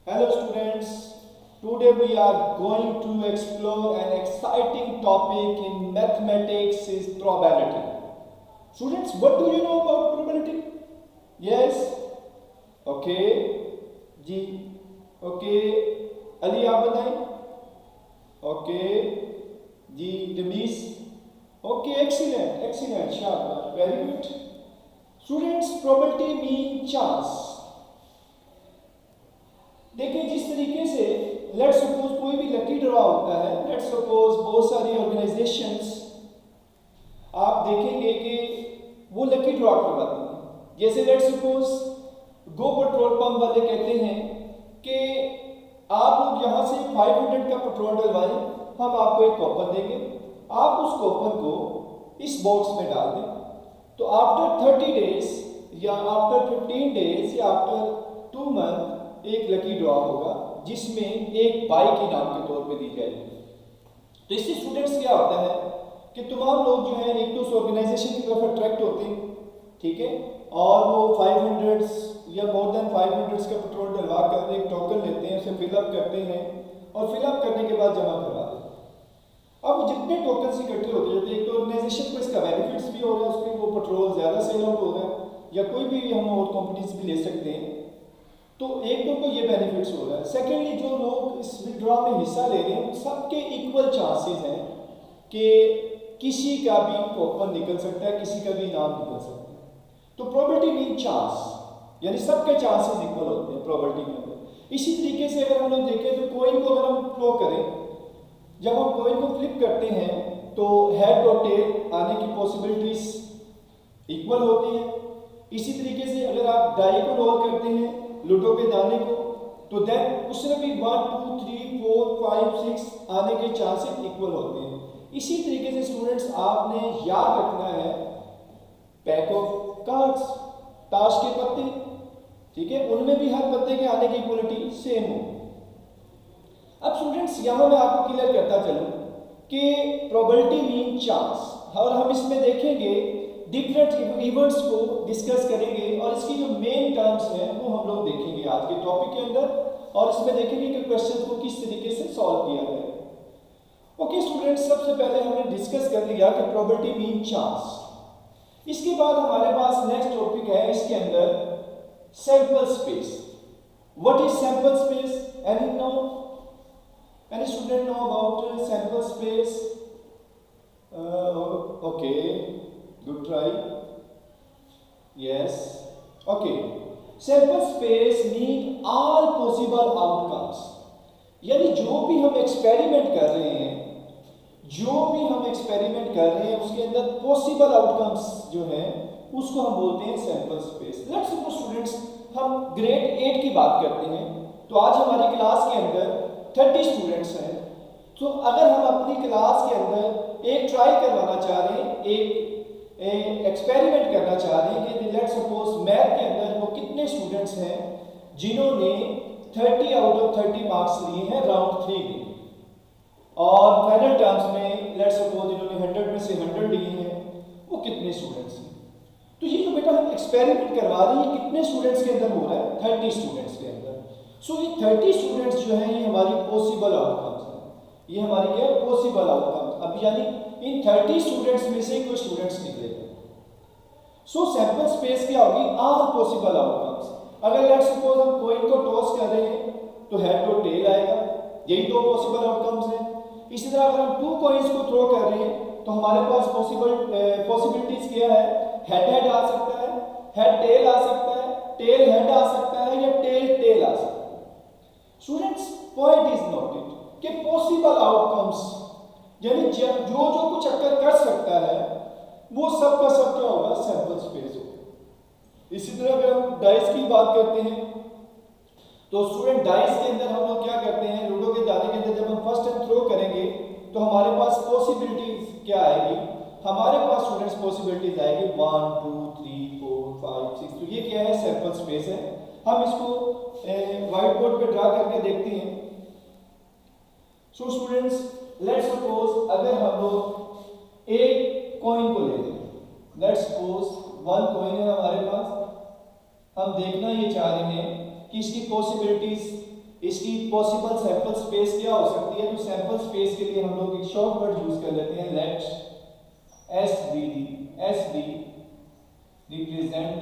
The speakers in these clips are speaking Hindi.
Hello students, today we are going to explore an exciting topic in mathematics is probability. Students, what do you know about probability? Yes? Okay. जी ओके अली आप बताएं ओके जी डमीस ओके एक्सीलेंट एक्सीलेंट शाबाश very good students probability mean chance देखिए जिस तरीके से लेट सपोज कोई भी लकी ड्रॉ होता है लेट सपोज बहुत सारी ऑर्गेनाइजेशंस आप देखेंगे कि वो लकी ड्रॉ करवाती हैं जैसे लेट सपोज गो पेट्रोल पंप वाले कहते हैं कि आप लोग यहाँ से 500 का पेट्रोल डलवाएं हम आपको एक कूपन देंगे आप उस कूपन को इस बॉक्स में डाल दें तो आफ्टर 30 डेज या आफ्टर 15 डेज या आफ्टर 2 मंथ एक लकी ड्रॉ होगा जिसमें एक बाइक इनाम के तौर पे दी जाएगी। तो इससे स्टूडेंट्स क्या होता है कि तमाम लोग जो हैं एक तो उस ऑर्गेनाइजेशन की तरफ अट्रैक्ट होते हैं, ठीक है, और वो 500 या मोर देन 500 का पेट्रोल डलवा कर एक टोकन लेते हैं, उसे फिलअप करते हैं और फिलअप करने के बाद जमा करवा देते हैं। अब जितने टोकन इकट्ठे होते जाते हैं एक तो ऑर्गेनाइजेशन को इसका बेनिफिट्स भी हो रहा है, उसके वो पेट्रोल ज़्यादा सेल आउट हो रहा है या कोई भी हम और कंपनीज भी ले सकते हैं, तो एक तो ये बेनिफिट्स हो रहा है। सेकेंडली जो लोग इस विड्रॉ में हिस्सा ले रहे हैं सबके इक्वल चांसेस हैं कि किसी का भी कूपन निकल सकता है, किसी का भी इनाम निकल सकता है। तो प्रोबेबिलिटी मीन चांस, यानी सबके चांसेस इक्वल होते हैं प्रोबेबिलिटी के अंदर। इसी तरीके से अगर हम लोग देखें तो कोइन को अगर हम फ्लो करें, जब हम कोइन को फ्लिप करते हैं तो हेड और टेल आने की पॉसिबिलिटीज इक्वल होती है। इसी तरीके से अगर आप डाई को रोल करते हैं लूडो के दाने को तो देन उसमें भी 1 2 3 4 5 6 आने के चांसेस इक्वल होते हैं। इसी तरीके से स्टूडेंट्स आपने याद रखना है पैक ऑफ कार्ड्स, ताश के पत्ते, ठीक है, उनमें भी हर पत्ते के आने की इक्वलिटी सेम हो। अब स्टूडेंट्स यहां मैं आपको क्लियर करता चलूं कि प्रोबेबिलिटी मीन चांस, और हम इसमें देखेंगे डिफरेंट इवेंट्स को डिस्कस करेंगे और इसकी जो मेन टर्म्स हैं वो हम लोग देखेंगे आज के टॉपिक के अंदर, और इसमें देखेंगे कि क्वेश्चन को किस तरीके से सॉल्व किया जाए। ओके स्टूडेंट्स, सबसे पहले हमने डिस्कस कर लिया कि प्रोबेबिलिटी मीन चांस। इसके बाद हमारे पास नेक्स्ट टॉपिक है इसके अंदर sample space. What is sample space? Any know? Any student know about sample space? Okay, good try. Yes, okay, sample space mean all possible outcomes, यानी जो भी हम एक्सपेरिमेंट कर रहे हैं उसके अंदर पॉसिबल आउटकम्स जो हैं उसको हम बोलते हैं sample space. Let's suppose students हम ग्रेड 8 की बात करते हैं तो आज हमारी क्लास के अंदर 30 स्टूडेंट्स हैं। तो अगर हम अपनी क्लास के अंदर एक ट्राई करवाना चाह रहे हैं, एक एक्सपेरिमेंट करना चाह रहे हैं कि लेट्स सपोज मैथ के अंदर वो कितने स्टूडेंट्स हैं जिन्होंने 30 आउट ऑफ 30 मार्क्स लिए हैं राउंड 3 में, और फाइनल टर्म्स में लेट्स सपोज इन्होंने 100 में से 100 लिए हैं, वो कितने स्टूडेंट्स हैं। तो ये जो बेटा हम एक्सपेरिमेंट करवा रहे हैं कितने स्टूडेंट्स के अंदर हो रहा है? 30 स्टूडेंट्स के अंदर। सो ये 30 स्टूडेंट्स जो हैं ये हमारी पॉसिबल आउटकम्स हैं, ये हमारी क्या है? Possible outcomes. अब यानी इन 30 स्टूडेंट्स में से कोई स्टूडेंट्स निकलेगा। सो सैंपल स्पेस क्या होगी? All possible outcomes. अगर लेट्स सपोज हम कोइन को टॉस कर रहे हैं तो हेड और टेल आएगा, यही दो पॉसिबल आउटकम्स हैं। इसी तरह अगर हम 2 कॉइन्स को थ्रो कर रहे हैं तो हमारे पास पॉसिबिलिटीज क्या है? हेड हेड आ सकता है, हेड टेल आ सकता है, टेल हेड आ सकता है या टेल टेल आ सकता है। स्टूडेंट्स पॉइंट इज नोटेड कि पॉसिबल आउटकम्स यानी जो कुछ अक्कर कर सकता है वो सब का सब क्या होगा? सैंपल स्पेस होगा। इसी तरह अगर हम डाइस की बात करते हैं तो स्टूडेंट डाइस के अंदर हम लोग क्या करते हैं, लूडो के दाने के अंदर जब हम फर्स्ट टाइम थ्रो करेंगे तो हमारे पास पॉसिबिलिटीज क्या आएगी? हमारे पास स्टूडेंट्स पॉसिबिलिटीज आएगी 1 2 3 4 5 6। तो ये क्या है? सैंपल स्पेस है। हम इसको व्हाइट बोर्ड पे ड्रा करके देखते हैं। सो स्टूडेंट्स लेट्स सपोज अगर हम लोग एक कॉइन को ले लें, लेट्स सपोज 1 कॉइन है हमारे पास, हम देखना ये चाह रहे हैं कि इसकी पॉसिबिलिटीज इसकी पॉसिबल सैंपल स्पेस क्या हो सकती है, तो सैंपल स्पेस के लिए हम लोग एक शॉर्ट वर्ड यूज कर लेते हैं, let S be represent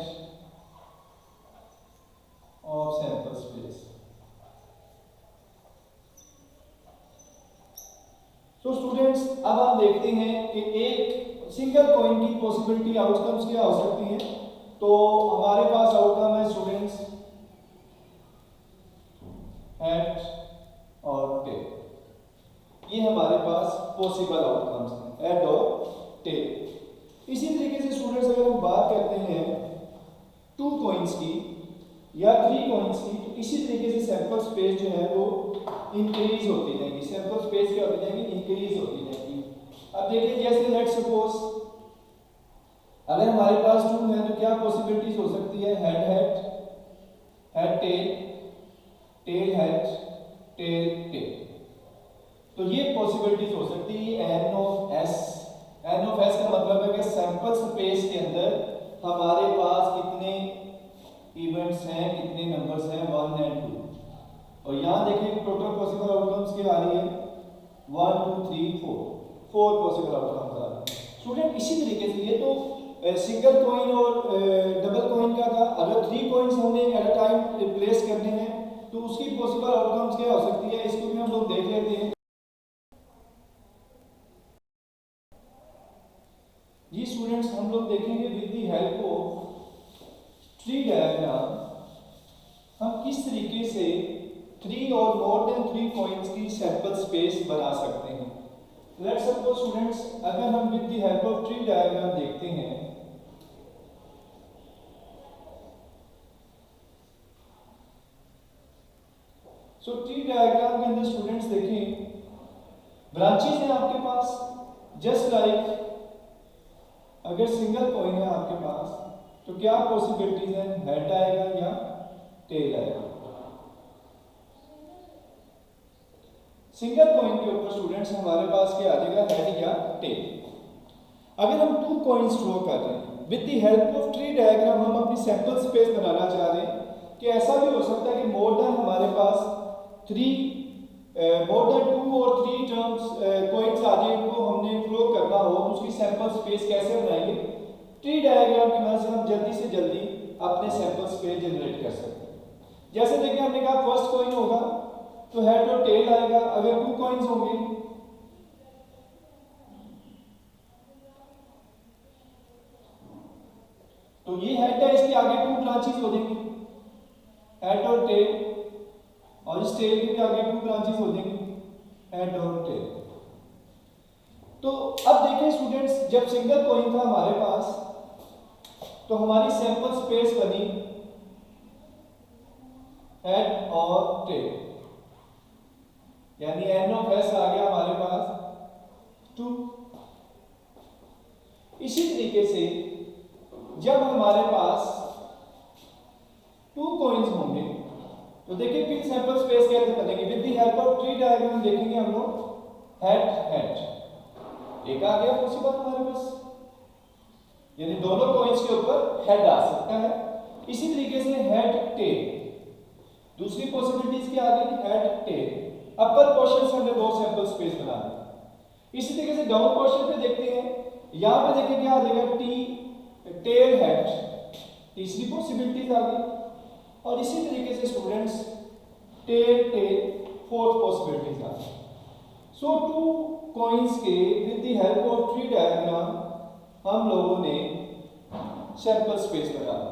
of sample space. तो स्टूडेंट्स अब हम देखते हैं कि एक सिंगल कॉइन की पॉसिबिलिटी आउटकम्स क्या हो सकती हैं। तो हमारे पास आउटकम है स्टूडेंट्स हेड और टेल, ये हमारे पास पॉसिबल आउटकम्स हैं, हेड और टेल। इसी तरीके से स्टूडेंट्स अगर हम बात करते हैं 2 कॉइन्स की या 3 कॉइन्स की, तो इसी तरीके से सैंपल स्पेस जो है वो इंक्रीज होती जाएगी, सैंपल स्पेस क्या होती जाएगी, इंक्रीज होती जाएगी। अब देखिए जैसे लेट सपोज अगर हमारे पास 2 है तो क्या पॉसिबिलिटीज हो सकती है, head head head tail tail head tail tail. तो ये पॉसिबिलिटीज हो सकती है एन ऑफ एस का मतलब है कि सैंपल स्पेस के अंदर हमारे पास कितने इवेंट्स हैं, कितने नंबर्स हैं, 1 और 2। और यहाँ देखिए टोटल पॉसिबल आउटकम्स क्या आ रही है, 1 2 3 4 पॉसिबल आउटकम्स आ रहे हैं। स्टूडेंट इसी तरीके से ये तो सिंगल कॉइन और डबल कॉइन का था। अगर 3 कॉइन्स हमने एट अ टाइम रिप्लेस करने हैं तो उसकी पॉसिबल आउटकम्स क्या हो सकती है, इसको भी हम लोग देख लेते हैं। जी स्टूडेंट्स हम लोग देखेंगे with the help of tree diagram हम किस तरीके से 3 और मोर देन 3 कॉइन्स की सैंपल स्पेस बना सकते हैं। लेट्स सपोज स्टूडेंट्स अगर हम with the help of tree diagram देखते हैं, सो ट्री डायग्राम के अंदर स्टूडेंट्स देखें ब्रांचेस हैं आपके पास, जस्ट लाइक अगर सिंगल कॉइन है आपके पास तो क्या पॉसिबिलिटीज है, हेड आएगा या टेल आएगा। सिंगल कॉइन के ऊपर स्टूडेंट्स हमारे पास क्या आ जाएगा, हेड या टेल। अगर हम 2 कॉइन्स ड्रॉ कर रहे हैं with the help of tree diagram, हम अपनी सैंपल स्पेस बनाना चाह रहे हैं कि ऐसा भी हो सकता है कि मोर देन हमारे पास 2 और 3 टर्म्स कॉइन्स आ जाए, इनको हमने फ्लो करना हो तो उसकी सैंपल स्पेस कैसे बनाएंगे, ट्री डायग्राम की मदद से हम जल्दी से जल्दी अपने सैंपल स्पेस जनरेट कर सकते हैं। जैसे देखिए हमने कहा फर्स्ट कॉइन होगा तो हेड और टेल आएगा। अगर 2 कॉइन्स होंगे तो ये हेड है, इसके आगे 2 ब्रांचेस हो जाएंगी, हेड और टेल, और इस टेल के भी आगे 2 ब्रांचेस हो जाएंगी, हेड और टेल। तो अब देखें स्टूडेंट्स जब सिंगल कॉइन था हमारे पास तो हमारी सैंपल स्पेस बनी हेड और टेल, यानी एन ऑफ एस आ गया हमारे पास 2। इसी तरीके से जब हमारे पास 2 कॉइन्स होंगे तो देखिए फिर सैंपल स्पेस कैसे बनेगी, with the help of tree diagram देखेंगे हम लोग हेड हेड एक आ गया पॉसिबल हमारे पास, यानी दोनों कॉइन्स के ऊपर हेड आ सकता है। इसी तरीके से हेड टेल, दूसरी पॉसिबिलिटीज क्या आ गई, हेड टेल। अपर पोर्शन से हमने 2 सैंपल स्पेस बना दी। इसी तरीके से डाउन पोर्शन पे देखते हैं, यहां पे देखिए क्या आ जाएगा, टेल हेड, तीसरी पॉसिबिलिटीज आ गई। और इसी तरीके से students tail tail, 4th possibilities आ गई। सो 2 कॉइन्स के with the help of tree diagram हम लोगों ने सैंपल स्पेस बनाया।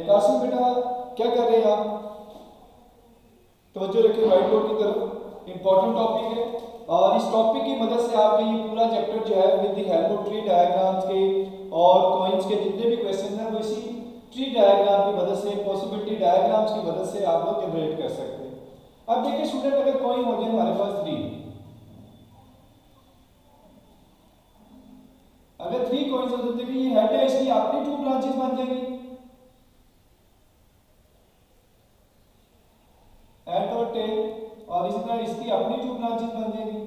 कासिम बेटा क्या कर रहे हैं आप, तवज्जो रखिए व्हाइट बोर्ड की तरफ, इंपॉर्टेंट टॉपिक है। और इस टॉपिक की मदद से आपका ये पूरा चैप्टर जो है with the help of tree diagrams के और कॉइन्स के जितने भी क्वेश्चन हैं वो इसी ट्री डायग्राम की मदद से, पॉसिबिलिटी डायग्राम्स की मदद से आप लोग जनरेट कर सकते हैं। अब देखिए स्टूडेंट अगर कॉइन हो गया हमारे पास 3, अगर 3 कॉइन्स हो जाते हैं, ये हेड है, इसकी अपनी 2 ब्रांचेस बन जाएंगी, हेड और टेल, और इसी तरह इसकी अपनी 2 ब्रांचेस बन जाएंगी,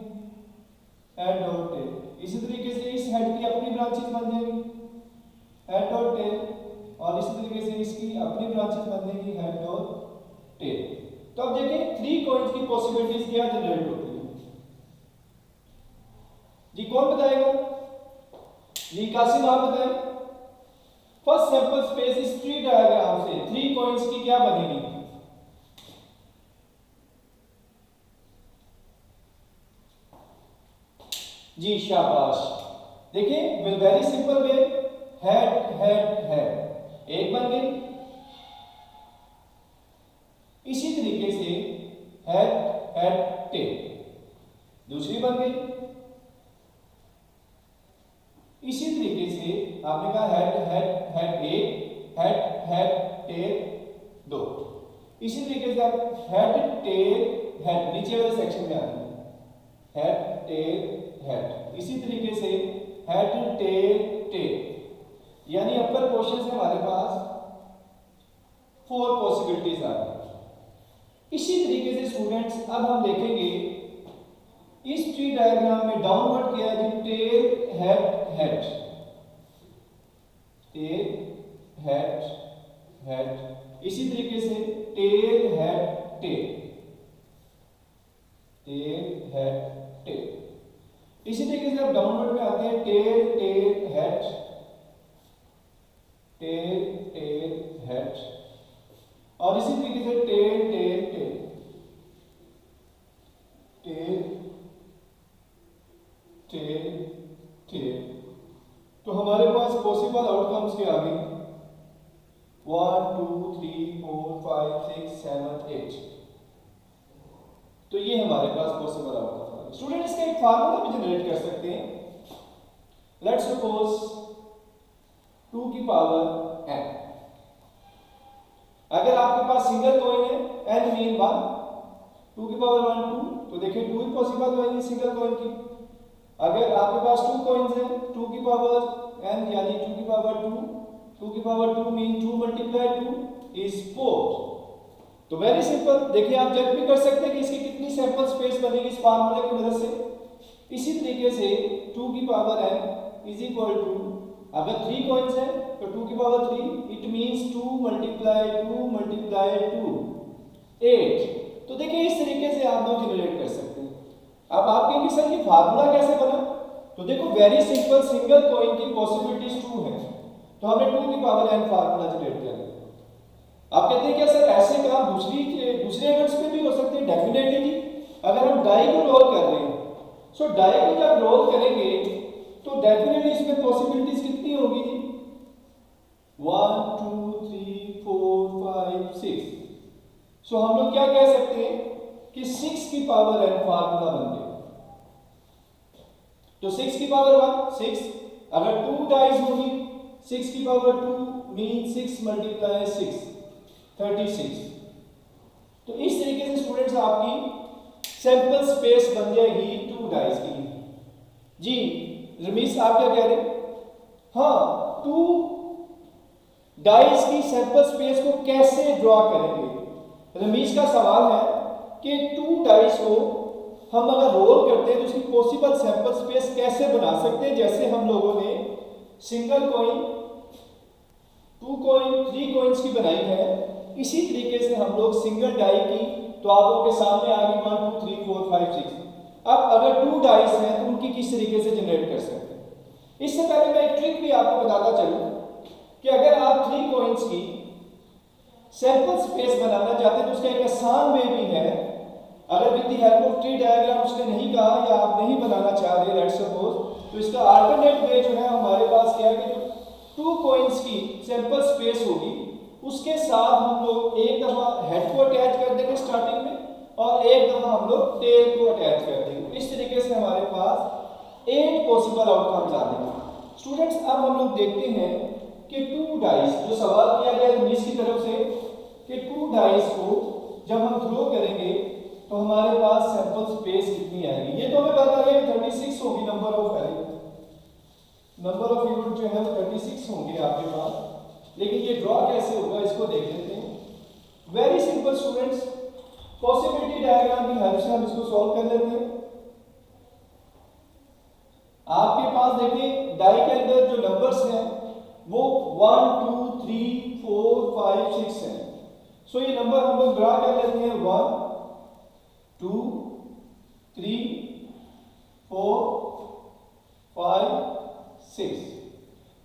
हेड और टेल। इसी तरीके से इस हेड की अपनी ब्रांचेस बन जाएंगी, हेड और टेल, और इसी तरीके से इसकी अपनी ब्रांचेस बन जाएंगी, हेड और टेल। तो अब देखें 3 कॉइन्स की पॉसिबिलिटीज क्या जनरेट होती है जी, कौन बताएगा जी? कासिम आप बताएं। फर्स्ट सैंपल स्पेस इस ट्री डायग्राम से 3 कॉइन्स की क्या बनेगी जी? शाबाश। देखिए very simple way, head head head एक बन गई। इसी तरीके से हेड हेड टेल दूसरी बन गई। इसी तरीके से आपने कहा हेड हेड हेड एक, हेड हेड टेल दो। इसी तरीके से आप हेड टेल हेड नीचे वाले सेक्शन में आते हैं, हेड टेल हेड। इसी तरीके से हेड टेल टेल, यानी अपर पोर्शन से हमारे पास 4 पॉसिबिलिटीज आ गई। इसी तरीके से स्टूडेंट्स अब हम देखेंगे इस ट्री डायग्राम में डाउनवर्ड किया है कि tail head head, tail head head. इसी तरीके से tail head tail, tail head tail. इसी तरीके से अब डाउनवर्ड में आते हैं tail tail head, tail tail head. और इसी तरीके से tail tail tail, tail tail tail. तो हमारे पास पॉसिबल आउटकम्स के आगे 1 2 3 4 5 6 7 8। तो ये हमारे पास पॉसिबल आउटकम है। स्टूडेंट इसका एक फार्मूला भी जनरेट कर सकते हैं। लेट्स सपोज 2 की पावर n। अगर आपके पास सिंगल कॉइन है n मीन 1, 2 की पावर 1 2, तो देखिए 2 ही पॉसिबल होगी सिंगल कॉइन की। अगर आपके पास 2 कॉइन्स हैं 2 की पावर n यानी 2 की पावर 2, 2 की पावर 2 मीन 2 मल्टीप्लाई 2 इज 4। तो वेरी सिंपल, देखिए आप चेक भी कर सकते हैं कि इसकी कितनी सैंपल स्पेस बनेगी इस फार्मूले की मदद से। इसी तरीके से 2 की power n is equal to, अगर 3 कॉइन्स हैं तो 2 की power 3, it means 2 multiply 2 multiply 2 8। तो देखिए इस तरीके से आप लोग जनरेट कर सकते हैं। अब आप कहेंगे सर ये फार्मूला कैसे बना? तो देखो वेरी सिंपल, सिंगल कॉइन की पॉसिबिलिटीज 2 है, तो हमने 2 की पावर n फार्मूला जनरेट किया। आप कहते हैं क्या सर ऐसे काम दूसरे एंगल्स पे भी हो सकते हैं? डेफिनेटली जी। अगर हम डाई को रोल कर रहे हैं, सो डाई को जब रोल करेंगे तो डेफिनेटली इसमें पॉसिबिलिटीज कितनी होगी जी? 1 2 3 4 5 6। सो हम लोग क्या कह सकते हैं कि 6 की पावर n फार्मूला बन गया। तो 6 की पावर 1 6, अगर 2 डाइज होगी 6 की पावर 2 मीन 6 मल्टीप्लाई 6 36। तो इस तरीके से स्टूडेंट्स आपकी सैंपल स्पेस बन जाएगी 2 डाइज की। जी रमीश आप क्या कह रहे हैं? हाँ, 2 डाइज की सैंपल स्पेस को कैसे ड्रॉ करेंगे? रमीश का सवाल है कि 2 डाइज को हम अगर रोल करते हैं तो उसकी पॉसिबल सैंपल स्पेस कैसे बना सकते हैं, जैसे हम लोगों ने सिंगल कॉइन, 2 कॉइन, 3 कॉइन्स की बनाई है। इसी तरीके से हम लोग सिंगल डाई की, तो आप लोगों के सामने आ गई 1 2 3 4 5 6। अब अगर 2 डाइस हैं तो उनकी किस तरीके से जनरेट कर सकते हैं? इससे पहले मैं एक ट्रिक भी आपको बताता चलूं कि अगर आप 3 कॉइन्स की सैंपल स्पेस बनाना चाहते हैं तो उसका एक आसान वे भी है। अगर with the help of tree diagram उसने नहीं कहा या आप नहीं बनाना चाह रहे लेट्स सपोज, तो इसका अल्टरनेट वे जो है हमारे पास क्या है कि 2 कॉइन्स की सैंपल स्पेस होगी, उसके साथ हम लोग एक दफा हेड को अटैच कर देंगे स्टार्टिंग में और एक दफा हम लोग टेल को अटैच कर देंगे। इस तरीके से हमारे पास 8 पॉसिबल आउटकम्स आ जाएंगे। स्टूडेंट्स अब हम लोग देखते हैं कि 2 डाइस, जो सवाल किया गया रमीश की तरफ से कि 2 डाइस को जब हम थ्रो करेंगे तो हमारे पास सैंपल स्पेस कितनी आएगी? ये तो हमें पता है कि 36 होगी नंबर ऑफ यूनिट जो है वो 36 होंगे आपके पास, लेकिन ये ड्रॉ कैसे होगा इसको देख लेते हैं। Very simple students, possibility diagram की हेल्प से हम इसको सॉल्व कर लेते हैं। आपके पास देखिए डाई के अंदर जो नंबर्स हैं वो 1 2 3 4 5 6 हैं। सो ये नंबर हम लोग ड्रा कर लेते हैं 1 2 3 4 5 6।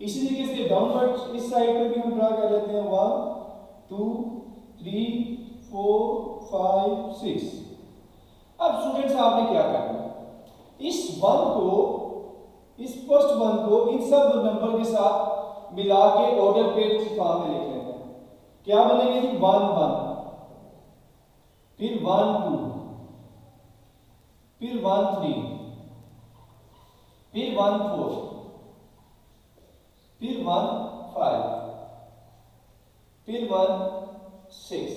इसी तरीके से डाउनवर्ड इस साइड पे भी हम ड्रा कर लेते हैं 1 2 3 4 5 6। अब स्टूडेंट्स आपने क्या करना है, इस फर्स्ट वन को इन सब नंबर के साथ मिला के ऑर्डर पेड फॉर्म में लिख लेते हैं। क्या बनेंगे जी 1 1, फिर 1 2, फिर 1 3, फिर 1 4, फिर 1 5, फिर 1 6।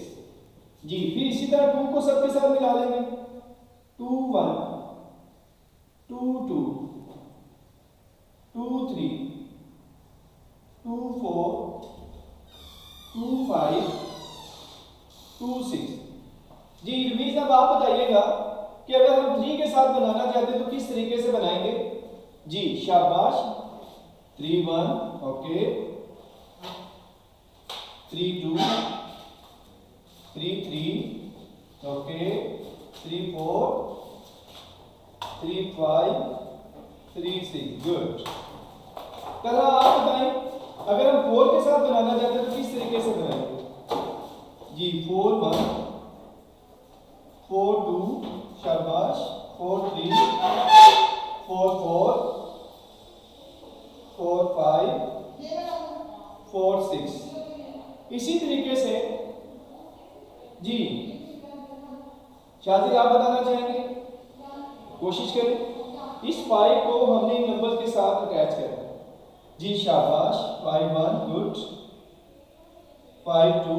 जी फिर इसी तरह 2 को सबके साथ मिला लेंगे 2 1 2 2 2 3 2 4 2 5 2 6। जी रिवीज अब आप बताइएगा कि अगर हम 3 के साथ बनाना चाहते हैं तो किस तरीके से बनाएंगे। जी शाबाश 3 1 ओके 3 2 3 3 ओके 3 4 3 5 3 6 गुड। तरह आप बताएं अगर हम 4 के साथ बनाना चाहते हैं तो किस तरीके से बनाएंगे। जी 4 1 4 2 शाबाश 4 3 4 4 4 5 4 6। इसी तरीके से जी शादी आप बताना चाहेंगे, कोशिश करें इस 5 को हमने इन नंबर के साथ अटैच करना है। जी शाबाश 5 1 गुड 5 2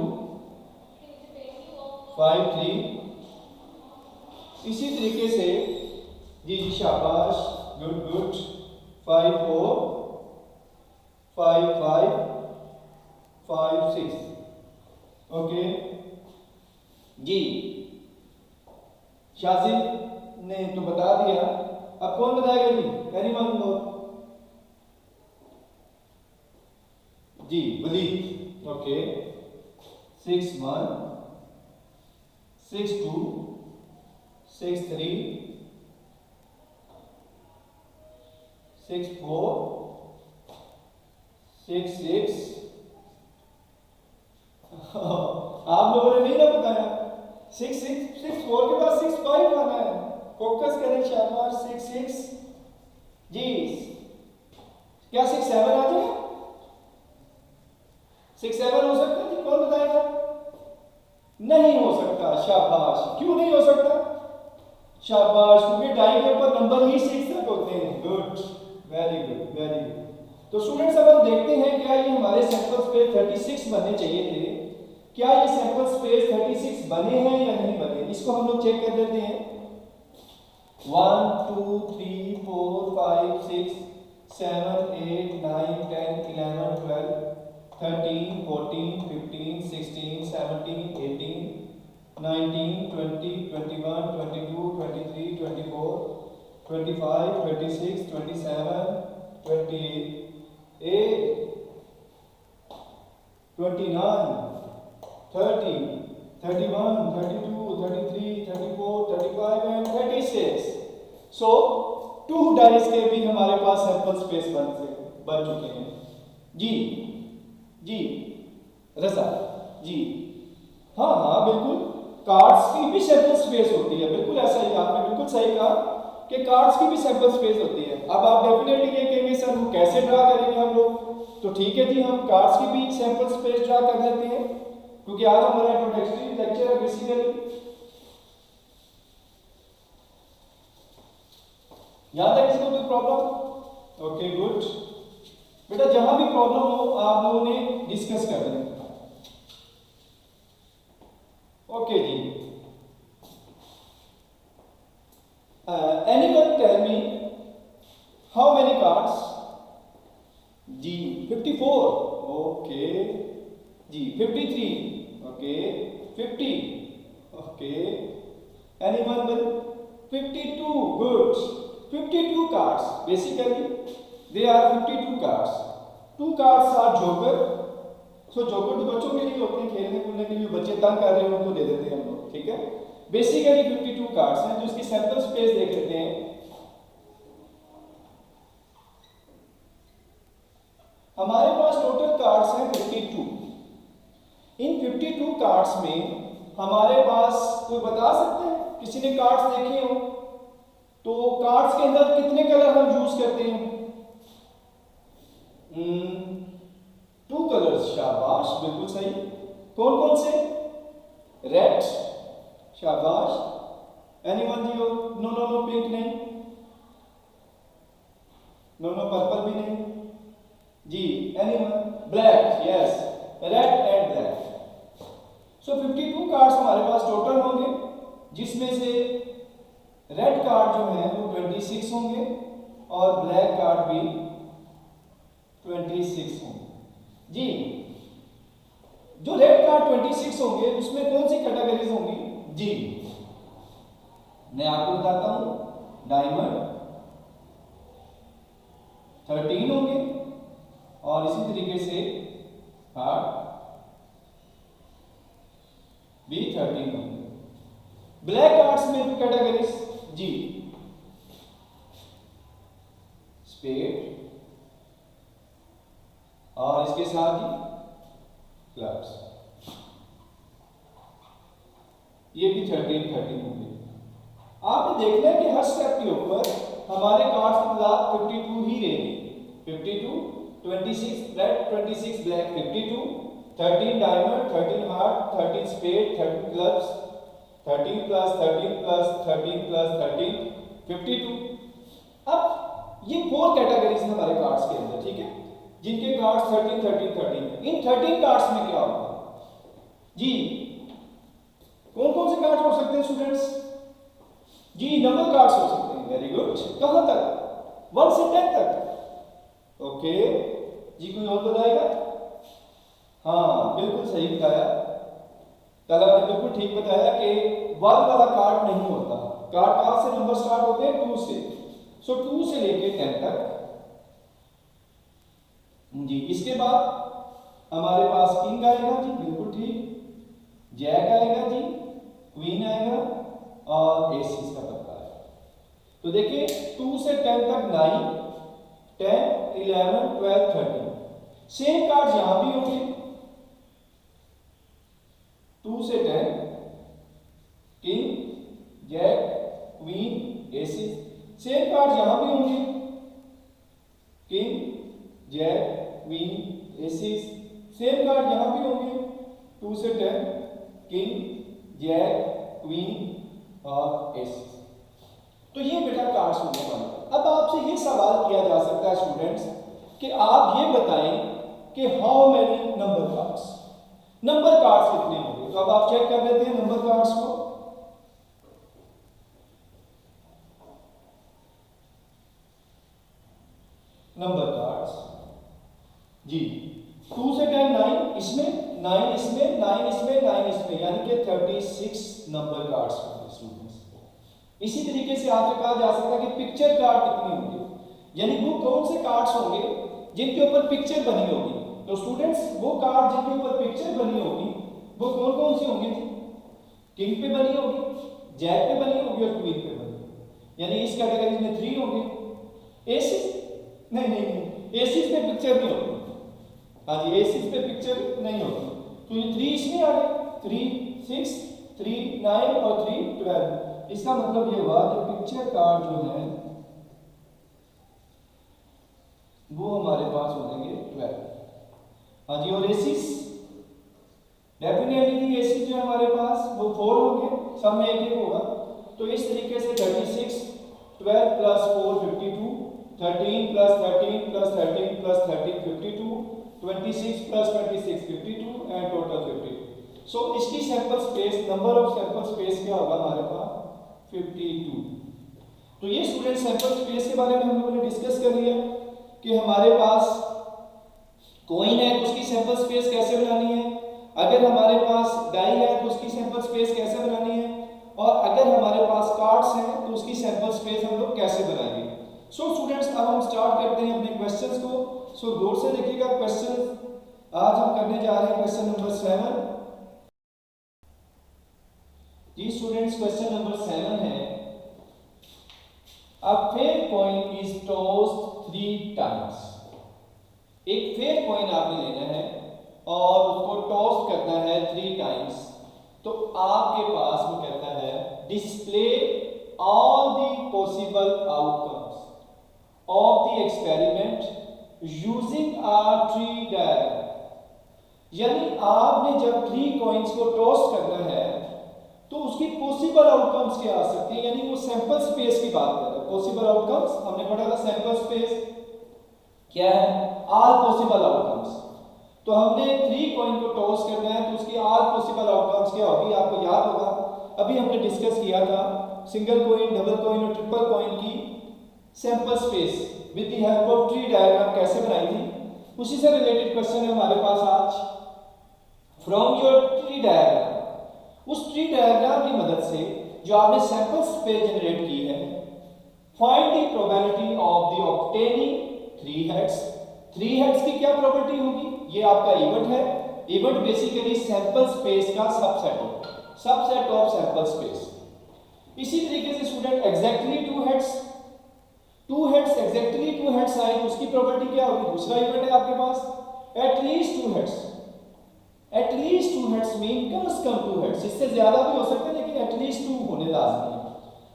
5 3। इसी तरीके से जी शाबाश गुड गुड 5 4 5 5 5 6 ओके। जी शाजिद ने तो बता दिया, अब कौन बताएगा जी एनीवन मोर। जी वलीद ओके 6 1 6 2 6 3 6 4 6 6। आप लोगों ने नहीं ना बताया 6 6 6 4 के बाद 6 5 आना है, फोकस करें शाबाश 6 6। जी क्या 6 7 आ जाएगा, 6 7 हो सकता है जी, कौन बताएगा। नहीं हो सकता, शाबाश क्यों नहीं हो सकता, शाबाश क्योंकि डाई के ऊपर नंबर ही 6 तक होते हैं। Good very good very good. तो स्टूडेंट्स अब हम देखते हैं क्या ये हमारे सैंपल स्पेस 36 बनने चाहिए थे, क्या ये सैंपल स्पेस 36 बने हैं या नहीं बने, इसको हम लोग चेक कर देते हैं। 1 2 3 4 5 6 7 8 9 10 11 12 13 14 15 16 17 18 19 20 21 22 23 24 25 26 27 28 29 30 31 32 33 34 35 and 36। सो 2 डाइस के भी हमारे पास सैंपल स्पेस बन चुके हैं। जी जी रजा जी हाँ हाँ बिल्कुल कार्ड्स की भी सैंपल स्पेस होती है, बिल्कुल ऐसा ही आपने बिल्कुल सही कहा कि कार्ड्स की भी सैंपल स्पेस होती है। अब आप डेफिनेटली ये कहेंगे सर वो कैसे ड्रा करेंगे हम लोग, तो ठीक है जी हम कार्ड्स की भी सैंपल स्पेस ड्रा कर लेते हैं क्योंकि आज हमारा इंट्रोडक्टरी लेक्चर है बेसिकली। यहां तक किसी को कोई प्रॉब्लम? ओके गुड बेटा, जहां भी प्रॉब्लम हो आप लोगों ने डिस्कस कर लें। ओके जी anyone tell me how many cards. जी 54 ओके जी 53 okay 50 okay anyone will 52 good 52 cards basically they are 52 cards. 2 cards are joker, सो जो कुछ बच्चों के लिए होते हैं खेलने कूदने के लिए, बच्चे तंग कर रहे हैं उनको दे देते हैं हम लोग, ठीक है। बेसिकली 52 कार्ड्स हैं। जो इसकी सैंपल स्पेस देख लेते हैं। हमारे पास टोटल कार्ड्स हैं 52। इन 52 कार्ड्स में हमारे पास, कोई बता सकते हैं, किसी ने कार्ड्स देखे हो तो कार्ड्स के अंदर कितने कलर हम यूज करते हैं? 2 कलर्स, शाबाश, बिल्कुल सही। कौन कौन से? रेड, शाबाश। एनीवन जी? नो नो नो, पिंक नहीं, नो नो, पर्पल भी नहीं जी। Anyone? Black, yes, red and black. So 52 cards हमारे पास टोटल होंगे, जिसमें से रेड कार्ड जो है वो 26 होंगे और ब्लैक कार्ड भी 26 होंगे जी। जो रेड कार्ड 26 होंगे उसमें कौन सी कैटेगरीज होंगी जी? मैं आपको बताता हूं। डायमंड 13 होंगे और इसी तरीके से हार्ट भी 13 होंगे। ब्लैक कार्ड्स में कैटेगरीज जी, स्पेड और इसके साथ ही क्लब्स, ये भी 13 होंगे। आपने देखना है कि हर स्टेप के ऊपर हमारे कार्ड्स की तादाद 52 ही रहेगी। 52, 26 red, 26 black, 52, 13 diamond, 13 heart, 13 spade, 13 clubs, 13 plus 13 plus 13 plus 13, 52। अब ये 4 कैटेगरीज हैं हमारे कार्ड्स के अंदर, ठीक है, जिनके कार्ड्स 13 13 13 है। इन 13 कार्ड्स में क्या होगा जी? कौन कौन से कार्ड्स हो सकते हैं स्टूडेंट्स जी? नंबर कार्ड्स हो सकते हैं। Very good. कहां तक? 1 से 10 तक। ओके जी, कोई और बताएगा? हाँ, बिल्कुल सही बताया, कल आपने बिल्कुल ठीक बताया कि 1 वाला कार्ड नहीं होता। कार्ड कहां से नंबर स्टार्ट होते हैं? 2 से। सो 2 से लेके 10 तक जी। इसके बाद हमारे पास किंग आएगा जी, बिल्कुल ठीक, जैक आएगा जी, क्वीन आएगा और एसिस का पत्ता आएगा। तो देखिए 2 से 10 तक 9, 10, 11, 12, 13। सेम कार्ड यहां भी होंगे। 2 से 10 king, jack, queen, aces. Same card यहां भी होंगे। King, jack, queen, aces. Same card यहां भी होंगे। 2 से 10 किंग, जैक, क्वीन और एसिस। तो ये बेटा कार्ड्स होने वाले। अब आपसे ये सवाल किया जा सकता है स्टूडेंट्स कि आप ये बताएं कि how many number cards, number cards कितने होंगे? तो अब आप चेक कर लेते हैं नंबर कार्ड्स को। नंबर कार्ड्स जी, 2 से 10 9, इसमें 9, इसमें 9, इसमें 9, इसमें, यानी कि 36 नंबर कार्ड्स होंगे स्टूडेंट्स। इसी तरीके से आपसे कहा जा सकता है कि पिक्चर कार्ड कितने होंगे, यानी वो कौन से कार्ड्स होंगे जिनके ऊपर पिक्चर बनी होगी। तो स्टूडेंट्स वो कार्ड जिनके ऊपर पिक्चर बनी होगी वो कौन कौन से होंगे? किंग पे बनी होगी, जैक पे बनी होगी और क्वीन पे बनी होगी, यानी इस कैटेगरी में 3 होंगे। एसिस नहीं नहीं नहीं, एसिस पे पिक्चर नहीं होगी। हाँ जी, एसिस पे पिक्चर नहीं होगी, तो ये 3 इसमें आ गए। 3 6, 3 9 और 3 12। इसका मतलब ये हुआ कि पिक्चर कार्ड जो है वो हमारे पास हो जाएंगे 12। हाँ जी, और एसिस डेफिनेटली एसिस जो हमारे पास वो 4 होंगे, सब में एक एक होगा। तो इस तरीके से 36, 12 plus 4 52, 13 plus 13 plus 13 plus 13 52, 26 plus 26 52 and total 52। सो इसकी sample space, number of sample space क्या होगा हमारे पास? 52। तो ये स्टूडेंट सैंपल स्पेस के बारे में हम लोगों ने डिस्कस कर लिया कि हमारे पास कॉइन है तो उसकी सैंपल स्पेस कैसे बनानी है, अगर हमारे पास डाई है तो उसकी सैंपल स्पेस कैसे बनानी है, और अगर हमारे पास कार्ड्स हैं तो उसकी सैंपल स्पेस हम लोग कैसे बनाएंगे। सो स्टूडेंट्स अब हम स्टार्ट करते हैं अपने क्वेश्चंस को। सो गौर से देखिएगा क्वेश्चन आज हम करने जा रहे हैं क्वेश्चन नंबर 7। जी स्टूडेंट्स, क्वेश्चन नंबर 7 है a fair coin is tossed 3 times. एक फेयर कॉइन आपने लेना है और उसको टॉस करना है 3 टाइम्स। तो आपके पास वो कहता है display all the possible outcomes of the experiment using a tree diagram. यानी आपने जब 3 कॉइन्स को टॉस करना है तो उसकी पॉसिबल आउटकम्स क्या आ सकती है, यानी वो सैंपल स्पेस की बात कर रहे हैं। पॉसिबल आउटकम्स हमने पढ़ा था, सैंपल स्पेस क्या है, ऑल पॉसिबल आउटकम्स। तो हमने 3 कॉइन को टॉस करना है तो उसकी ऑल पॉसिबल आउटकम्स क्या होगी, आपको याद होगा अभी हमने डिस्कस किया था सिंगल कॉइन, डबल कॉइन और ट्रिपल कॉइन की sample space with the help of tree diagram कैसे बनाई थी। उसी से रिलेटेड क्वेश्चन है हमारे पास आज। फ्रॉम योर ट्री डायग्राम, उस ट्री डायग्राम की मदद से जो आपने सैंपल स्पेस जनरेट की है, find the probability of the obtaining 3 heads. 3 heads की क्या प्रोबेबिलिटी होगी, ये आपका इवेंट है। इवेंट बेसिकली सैंपल स्पेस का सबसेट ऑफ सैंपल स्पेस। इसी तरीके से student exactly 2 heads exactly 2 heads आए तो उसकी प्रोबेबिलिटी क्या होगी, दूसरा इवेंट है आपके पास at least 2 heads. At least 2 heads mean कम से कम 2 हेड्स, इससे ज्यादा भी हो सकता है लेकिन एटलीस्ट 2 होने लाजमी है।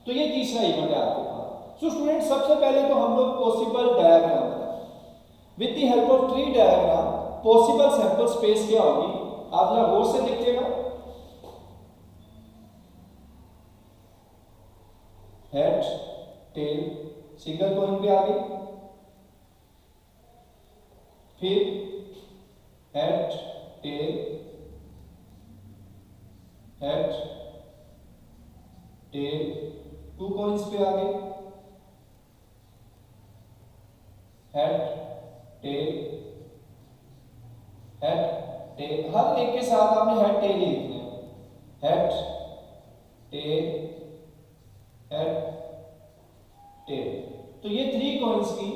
तो ये तीसरा इवेंट है आपके पास। सो स्टूडेंट सबसे पहले तो हम लोग possible diagram with the help of tree diagram possible sample space क्या होगी, आप जरा गौर से देखिएगा। हेड, टेल, सिंगल कॉइन पे आ गई, फिर head, tail, head, tail, 2 coins पे आ गए, हेड, टेल, हेड, टेल। हर एक के साथ आपने हेड टेल ही लिखना है, हेड, टेल, हेड, टेल। तो ये 3 कॉइन्स की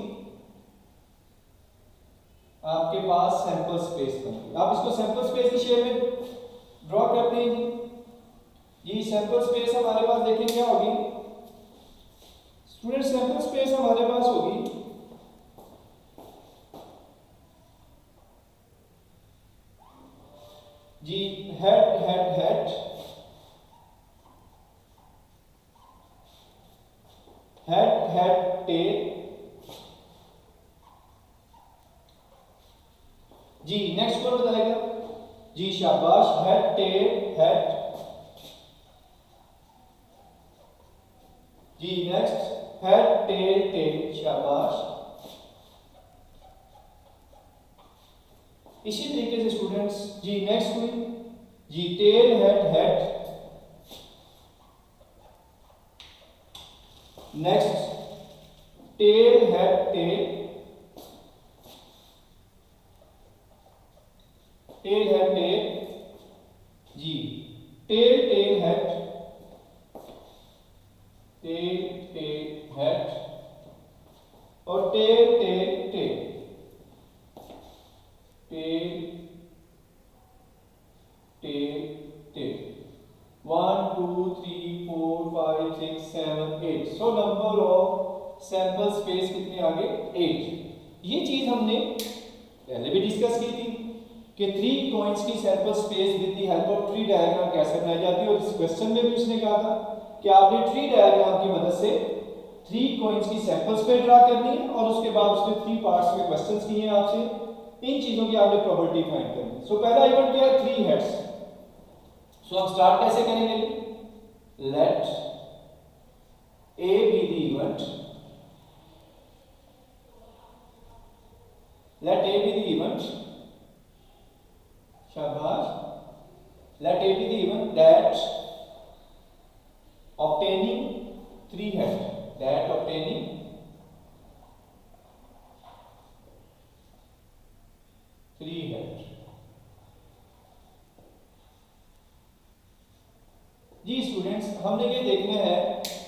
आपके पास सैंपल स्पेस बनेगी। आप इसको सैंपल स्पेस की शेप में ड्रॉ करते हैं जी। ये सैंपल स्पेस हमारे पास देखें क्या होगी स्टूडेंट, सैंपल स्पेस हमारे पास होगी जी head head head, head head tail जी। नेक्स्ट कौन बताएगा जी, शाबाश, हेड टेल हेड जी। नेक्स्ट हेड टेल टेल, शाबाश। इसी तरीके से स्टूडेंट्स जी नेक्स्ट हुई जी tail head head, next tail head tail, tail head tail जी, tail tail head, tail tail head और tail tail tail, tail tail tail. 1 2 3 4 5 6 7 8। So number of sample space कितने आ गए, 8। ये चीज हमने पहले भी डिस्कस की थी कि 3 कॉइन्स की sample space with the help of tree diagram कैसे बनाई जाती है। और इस क्वेश्चन में भी उसने कहा था कि आपने ट्री डायग्राम की मदद से 3 कॉइन्स की सैंपल स्पेस ड्रा करनी है और उसके बाद उसने 3 पार्ट्स में क्वेश्चंस किए हैं आपसे, इन चीजों की आपने प्रोबेबिलिटी फाइंड करनी है। सो पहला इवेंट क्या है, 3 हेड्स। सो हम स्टार्ट कैसे करेंगे, let A be the event, let A be the event, शाबाश। Let A be the event that obtaining 3 head, that obtaining 3 head जी। स्टूडेंट्स हमने ये देखना है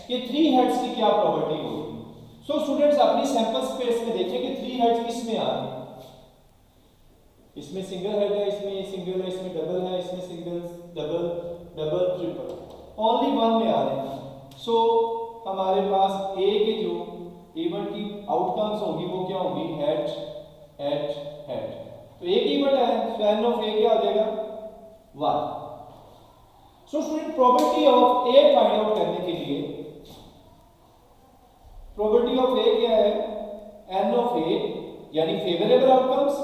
कि 3 हेड्स की क्या प्रॉपर्टी होगी। सो स्टूडेंट्स अपनी सैंपल स्पेस में देखें कि 3 हेड्स किस में आ रहे हैं। इसमें सिंगल हेड है, इसमें सिंगल है, इसमें डबल है, इसमें single double double triple, only one में आ रहे हैं। सो हमारे पास ए के जो इवेंट की आउटकम्स होंगी वो क्या होंगी, हेड हेड हेड। तो एक इवेंट है, सो एन ऑफ ए क्या हो जाएगा, 1। So student probability of A find out करने के लिए प्रोबेबिलिटी ऑफ ए क्या है, एन ऑफ ए यानी favourable outcomes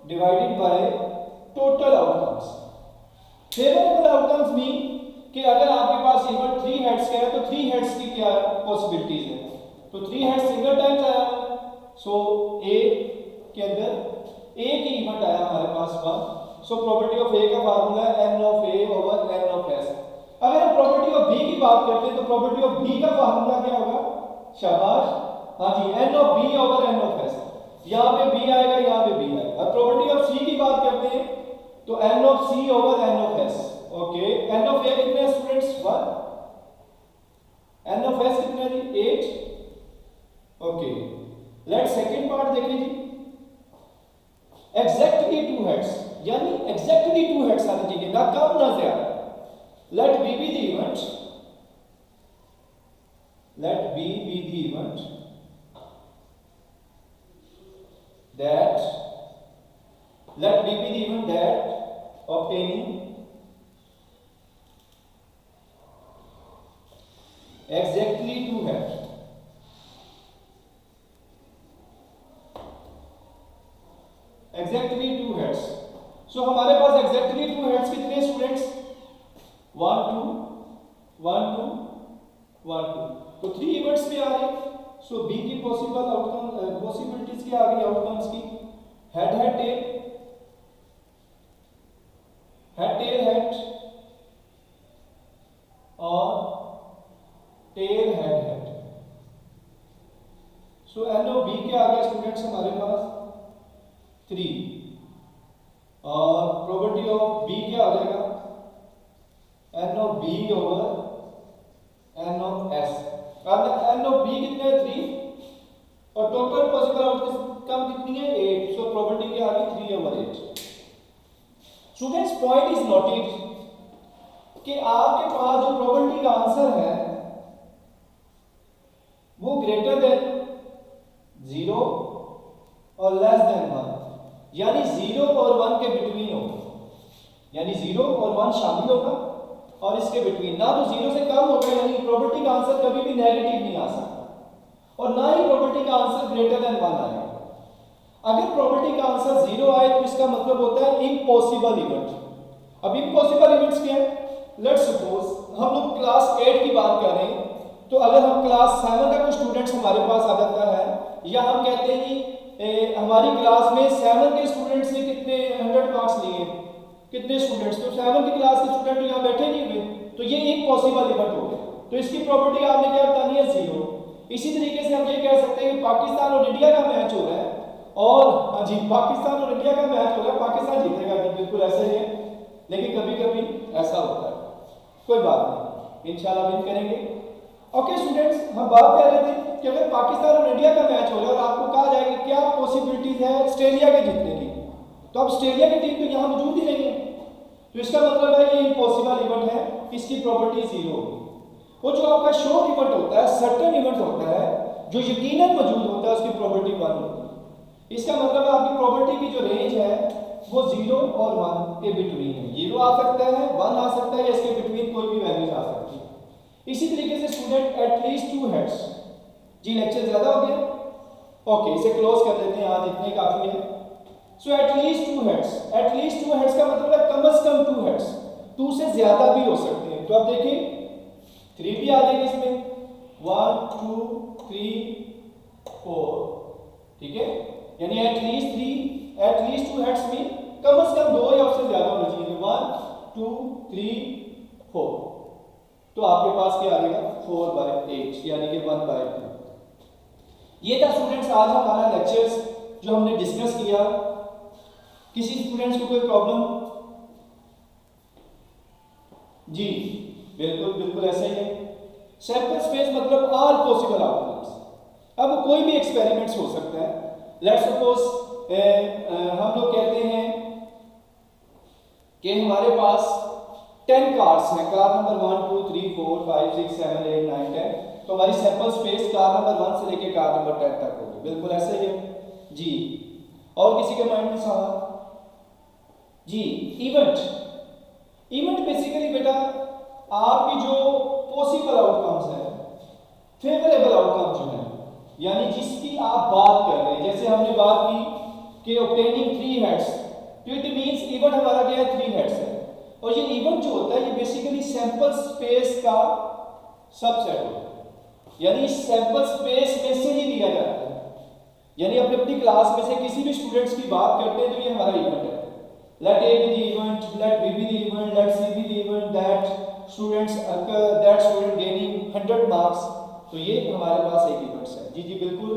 divided by total outcomes. Favourable outcomes mean कि अगर आपके पास इवेंट 3 हेड्स का है तो 3 हेड्स की क्या पॉसिबिलिटीज है, तो 3 हेड्स सिंगल टाइम्स आया, सो ए के अंदर ए की इवेंट आया हमारे पास 1। सो प्रोबेबिलिटी ऑफ ए का फार्मूला है n of A over n of S. अगर हम प्रोबेबिलिटी ऑफ बी की बात करते हैं तो प्रोबेबिलिटी ऑफ बी का फार्मूला क्या होगा, शाबाश, हाँ जी, n of B over n of S. यहाँ पे बी आएगा, यहाँ पे बी आएगा। अब प्रोबेबिलिटी ऑफ सी की बात करते हैं तो n of C over n of S. Okay, n of A कितने हैं स्टूडेंट्स, 1, एन ऑफ एस कितने हैं जी, 8। ओके, लेट सेकंड पार्ट देखें जी, एग्जैक्टली 2 हेड्स, यानी एग्जैक्टली 2 हेड्स आने चाहिए, ना कम ना ज्यादा। Let B be the event, let B be the event that obtaining exactly 2 heads, exactly 2 heads। so हमारे पास exactly 2 heads कितने स्टूडेंट्स, 1 2 1 2 1 2, तो 3 इवेंट्स में आ रहे। सो बी की पॉसिबल आउटकम पॉसिबिलिटीज क्या आ गई आउटकम्स की, head head tail, head tail head और tail head head. So n of B क्या आ गया स्टूडेंट्स हमारे पास 3 और प्रोबेबिलिटी ऑफ बी क्या आ जाएगा, n of B over n of S. N of B कितने हैं, 3 और टोटल पॉसिबल आउटकम कितनी है, 8। सो प्रोबेबिलिटी क्या आ गई, 3 over 8। Students point is noted कि आपके पास जो प्रोबेबिलिटी का आंसर है वो ग्रेटर देन 0 और लेस देन 1, यानी 0 और 1 के बिटवीन होगा, यानी 0 और 1 शामिल होगा और इसके बिटवीन, ना तो 0 से कम होगा, यानी प्रोबेबिलिटी का आंसर कभी भी नेगेटिव नहीं आ सकता, और ना ही प्रोबेबिलिटी का आंसर ग्रेटर देन 1 आएगा। अगर प्रोबेबिलिटी का आंसर 0 आए तो इसका मतलब होता है इम्पॉसिबल इवेंट। अब इम्पॉसिबल इवेंट्स क्या है, लेट्स सपोज हम लोग क्लास 8 की बात कर रहे हैं, तो अगर हम क्लास 7 का कोई स्टूडेंट्स हमारे पास आ जाता है, या हम कहते हैं कि हमारी क्लास में 7 के स्टूडेंट्स ने कितने 100 मार्क्स लिए, कितने स्टूडेंट्स, तो 7 की क्लास के स्टूडेंट यहाँ बैठे नहीं हुए, तो ये इम्पॉसिबल इवेंट हो गया, तो इसकी प्रोबेबिलिटी आपने क्या बतानी है, 0। इसी तरीके से हम ये कह सकते हैं कि पाकिस्तान और इंडिया का मैच हो रहा है, और हाँ जी पाकिस्तान और इंडिया का मैच हो रहा है, पाकिस्तान जीतेगा, बिल्कुल ऐसा ही है, लेकिन कभी कभी ऐसा होता है, कोई बात नहीं, इंशाल्लाह विन करेंगे। ओके स्टूडेंट्स, हम बात कर रहे थे कि अगर पाकिस्तान और इंडिया का मैच हो रहा है और आपको कहा जाएगा क्या पॉसिबिलिटीज है ऑस्ट्रेलिया के जीतने की, तो अब ऑस्ट्रेलिया की टीम तो यहाँ मौजूद ही नहीं है, तो इसका मतलब है ये इम्पॉसिबल इवेंट है, इसकी प्रॉपर्टी 0 होगी। वो जो आपका श्योर इवेंट होता है, सर्टेन इवेंट होता है, जो यकीनन मौजूद होता है, उसकी प्रॉपर्टी 1 होती है। इसका मतलब है आपकी प्रॉपर्टी की जो रेंज है वो 0 और 1 के बिटवीन है, 0 आ सकता है, 1 आ सकता है, या इसके बिटवीन कोई भी वैल्यूज आ सकती है। इसी तरीके से स्टूडेंट एटलीस्ट 2 हेड्स, जी लेक्चर ज्यादा हो गया, ओके इसे क्लोज कर लेते हैं, आज इतने काफी है। So at least 2 heads, at least 2 heads का मतलब है कम से कम 2 हेड्स, 2 से ज्यादा भी हो सकते हैं, तो आप देखिए 3 भी आ जाएगी इसमें, 1 2 3 4, ठीक है, यानी एटलीस्ट 3, एटलीस्ट 2 हेड्स में कम से कम 2 या उससे ज्यादा होना चाहिए, 1 2 3 4, तो आपके पास क्या आ जाएगा 4/8, यानी कि 1/2। ये था स्टूडेंट्स आज हमारा लेक्चर्स जो हमने डिस्कस किया। किसी स्टूडेंट्स को कोई प्रॉब्लम? जी बिल्कुल बिल्कुल ऐसा ही है। सैंपल स्पेस मतलब ऑल पॉसिबल आउटकम्स, अब कोई भी एक्सपेरिमेंट्स हो सकता है। लेट्स सपोज हम लोग कहते हैं कि हमारे पास 10 कार्ड्स हैं, कार नंबर 1 2 3 4 5 6 7 8 9 10, तो हमारी सैंपल स्पेस कार नंबर 1 से लेकर कार नंबर 10 तक होगी। बिल्कुल ऐसे ही है जी। और किसी के माइंड में सवाल जी? इवेंट बेसिकली बेटा आपकी जो पॉसिबल आउटकम्स है, फेवरेबल आउटकम जो है, यानी जिसकी आप बात कर रहे हैं। जैसे हमने बात की कि ऑब्टेनिंग 3 हेड्स, तो इट मींस इवेंट हमारा क्या है? 3 हेड्स है। और ये इवेंट जो होता है ये बेसिकली सैंपल स्पेस का सबसेट होता है, यानी इस सैंपल स्पेस में से ही लिया जाता है। यानी अपनी अपनी क्लास में से किसी भी स्टूडेंट्स की बात करते हैं तो ये हमारा इवेंट है। Let A be the event, let B be the event, let C be the event, that student gaining 100 marks. तो ये हमारे पास एक इवेंट्स है। जी जी बिल्कुल।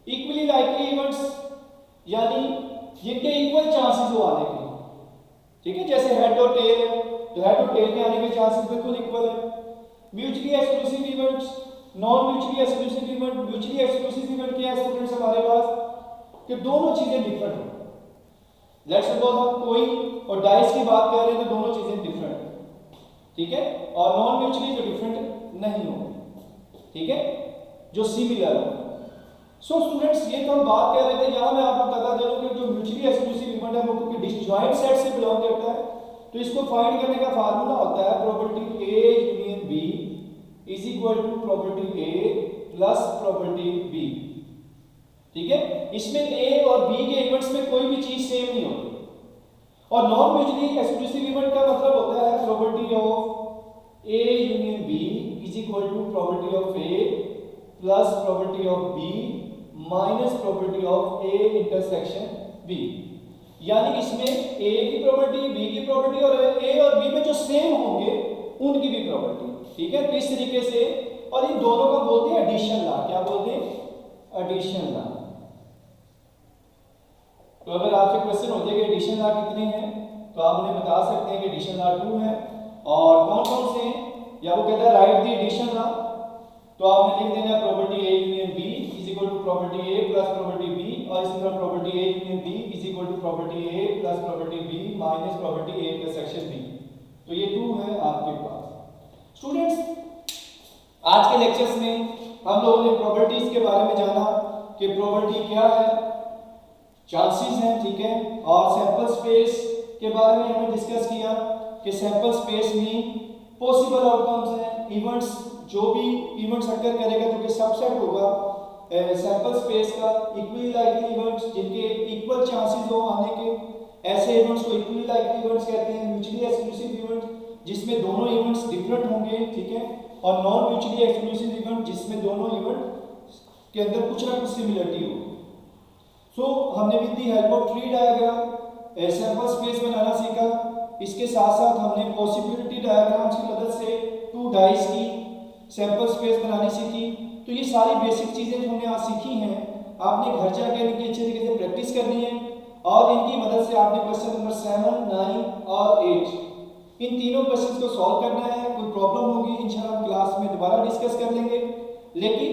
इक्वली लाइकली इवेंट्स यानी जिनके इक्वल चांसेस हो आने के, ठीक है? जैसे हेड और टेल है, तो हेड और टेल के आने के चांसेस बिल्कुल इक्वल है। Mutually exclusive events, non mutually exclusive event. Mutually exclusive event क्या है स्टूडेंट्स हमारे पास कि दोनों चीजें डिफरेंट हो। लेट्स सपोज हम कोइन और डाइस की बात कर रहे हैं तो दोनों चीजें डिफरेंट है, ठीक है? और नॉन म्यूचुअली जो डिफरेंट नहीं होगी, ठीक है, जो सिमिलर हो। सो स्टूडेंट्स ये तो हम बात कर रहे थे, यहाँ मैं आपको बता दूं कि जो म्यूचुअली एक्सक्लूसिव इवेंट है वो क्योंकि डिसजॉइंट सेट से बिलोंग करता है, तो इसको फाइंड करने का फार्मूला होता है property A union B is equal to property A plus property B, ठीक है? इसमें ए और बी के इवेंट्स में कोई भी चीज सेम नहीं होती। और नॉन म्यूचुअली एक्सक्लूसिव इवेंट का मतलब होता है property of A union B is equal to property of A plus property of B minus property of A intersection B. यानी इसमें ए की प्रॉपर्टी, बी की प्रॉपर्टी और ए और बी में जो सेम होंगे उनकी भी प्रॉपर्टी, ठीक है? तो इस तरीके से, और इन दोनों का बोलते हैं एडिशन लॉ। क्या बोलते हैं? Addition law. तो अगर आपसे क्वेश्चन होते हैं कि एडिशन लॉ कितने हैं, तो आप उन्हें बता सकते हैं कि एडिशन लॉ 2 है। और कौन कौन से हैं? या वो कहता है राइट द एडिशन लॉ, तो आपने लिख देना property A union B is equal to property A plus property B, और इसी तरह property A union B is equal to property A plus property B minus property A intersection B. तो ये 2 है आपके पास। स्टूडेंट्स आज के लेक्चर्स में हम लोगों ने प्रॉपर्टीज के बारे में जाना कि प्रॉपर्टी क्या है, चांसेस हैं, ठीक है? और सैंपल स्पेस के बारे में हमने डिस्कस किया कि सैंपल स्पेस में पॉसिबल आउटकम्स हैं, इवेंट्स, जो भी इवेंट्स अकर करेगा तो कि सबसेट होगा सैंपल स्पेस का। इक्वली लाइकली इवेंट्स जिनके इक्वल चांसेस हो आने के, ऐसे इवेंट्स को इक्वली लाइकली इवेंट्स कहते हैं। म्यूचुअली एक्सक्लूसिव इवेंट्स जिसमें दोनों इवेंट्स डिफरेंट होंगे, ठीक है? और नॉन म्यूचुअली एक्सक्लूसिव इवेंट जिसमें दोनों इवेंट के अंदर कुछ ना कुछ सिमिलरिटी हो। सो हमने with the help of tree diagram sample space बनाना सीखा। इसके साथ साथ हमने पॉसिबिलिटी डायग्राम्स की मदद से 2 डाइस की सैंपल स्पेस बनानी सीखी। तो ये सारी बेसिक चीजें जो हमने आज सीखी हैं, आपने घर जाकर इनकी अच्छे तरीके से प्रैक्टिस करनी है, और इनकी मदद से आपने क्वेश्चन नंबर 7, 9 और 8 इन तीनों क्वेश्चंस को सॉल्व करना है। कोई प्रॉब्लम होगी इंशाल्लाह हम क्लास में दोबारा डिस्कस कर लेंगे, लेकिन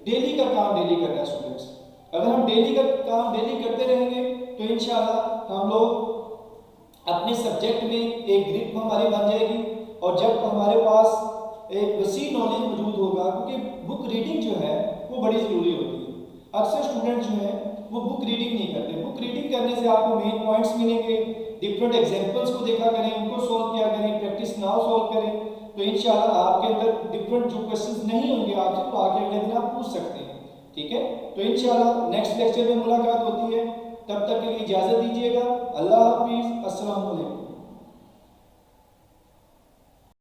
डेली का काम डेली करना है स्टूडेंट्स। अगर हम डेली का काम डेली करते रहेंगे तो इंशाल्लाह हम लोग अपने सब्जेक्ट में एक ग्रिप हमारी बन जाएगी। और जब हमारे पास एक वसी नॉलेज मौजूद होगा, क्योंकि बुक रीडिंग जो है वो बड़ी ज़रूरी होती है। अक्सर स्टूडेंट जो है वो बुक रीडिंग नहीं करते। बुक रीडिंग करने से आपको मेन पॉइंट्स मिलेंगे, डिफरेंट एग्जांपल्स को देखा करें, उनको सॉल्व किया करें, प्रैक्टिस नाउ सॉल्व करें, तो इंशाल्लाह आपके अंदर डिफरेंट जो क्वेश्चंस नहीं होंगे आपसे तो आगे अगले दिन आप पूछ सकते हैं, ठीक है? तो इंशाल्लाह नेक्स्ट लेक्चर में मुलाकात होती है, तब तक के लिए इजाज़त दीजिएगा। अल्लाह हाफिज़, अस्सलाम वालेकुम।